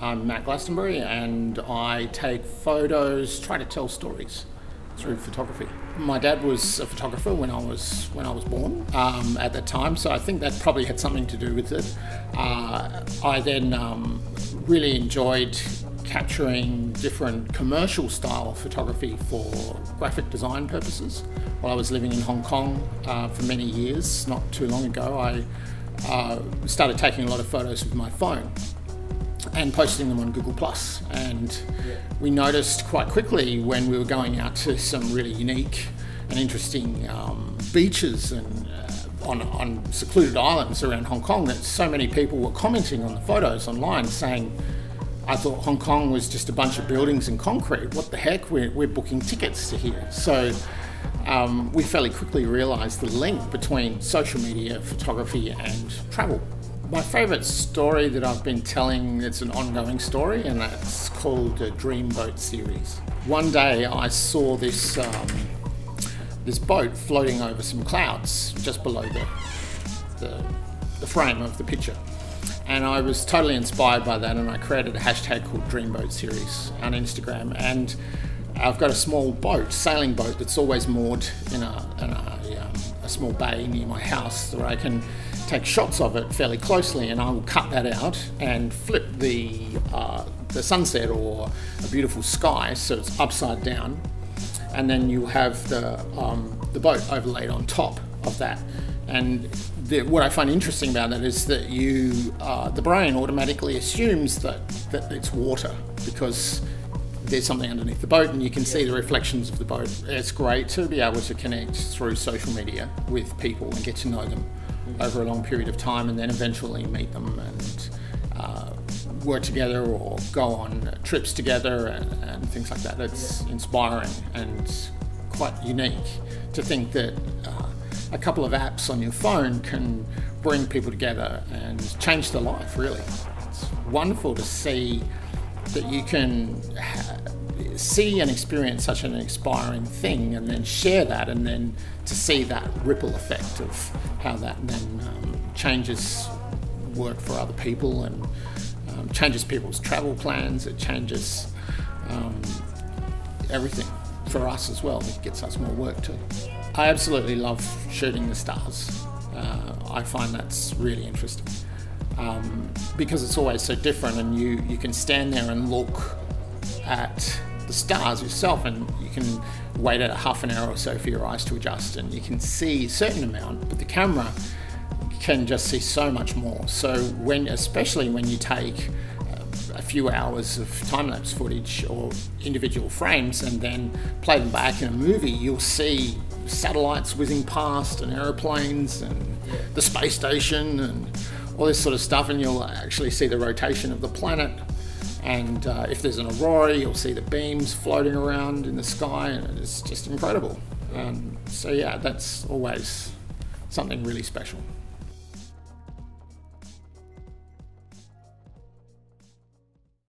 I'm Matt Glastonbury, and I take photos, try to tell stories through photography. My dad was a photographer when I was born at that time, so I think that probably had something to do with it. I then really enjoyed capturing different commercial style photography for graphic design purposes. While I was living in Hong Kong for many years, not too long ago, I started taking a lot of photos with my phone and posting them on Google+. And we noticed quite quickly when we were going out to some really unique and interesting beaches and on secluded islands around Hong Kong that so many people were commenting on the photos online saying, I thought Hong Kong was just a bunch of buildings and concrete. What the heck? We're booking tickets to here. So we fairly quickly realised the link between social media, photography and travel. My favourite story that I've been telling, it's an ongoing story, and that's called the Dreamboat series. One day I saw this boat floating over some clouds just below the frame of the picture. And I was totally inspired by that, and I created a hashtag called Dreamboat series on Instagram. And I've got a small boat, sailing boat, that's always moored in a small bay near my house where I can take shots of it fairly closely, and I will cut that out and flip the sunset or a beautiful sky so it's upside down, and then you have the boat overlaid on top of that. And what I find interesting about that is that the brain automatically assumes that it's water because there's something underneath the boat and you can see the reflections of the boat. It's great to be able to connect through social media with people and get to know them over a long period of time, and then eventually meet them and work together or go on trips together and things like that. It's inspiring and quite unique to think that a couple of apps on your phone can bring people together and change their life, really. It's wonderful to see that you can see and experience such an inspiring thing and then share that, and then to see that ripple effect of how that then changes work for other people and changes people's travel plans. It changes everything for us as well. It gets us more work too. I absolutely love shooting the stars. I find that's really interesting because it's always so different, and you can stand there and look at the stars yourself, and you can wait a half an hour or so for your eyes to adjust, and you can see a certain amount, but the camera can just see so much more. So especially when you take a few hours of time-lapse footage or individual frames and then play them back in a movie, you'll see satellites whizzing past and aeroplanes and the space station and all this sort of stuff, and you'll actually see the rotation of the planet. And if there's an aurora, you'll see the beams floating around in the sky, and it's just incredible. So yeah, that's always something really special.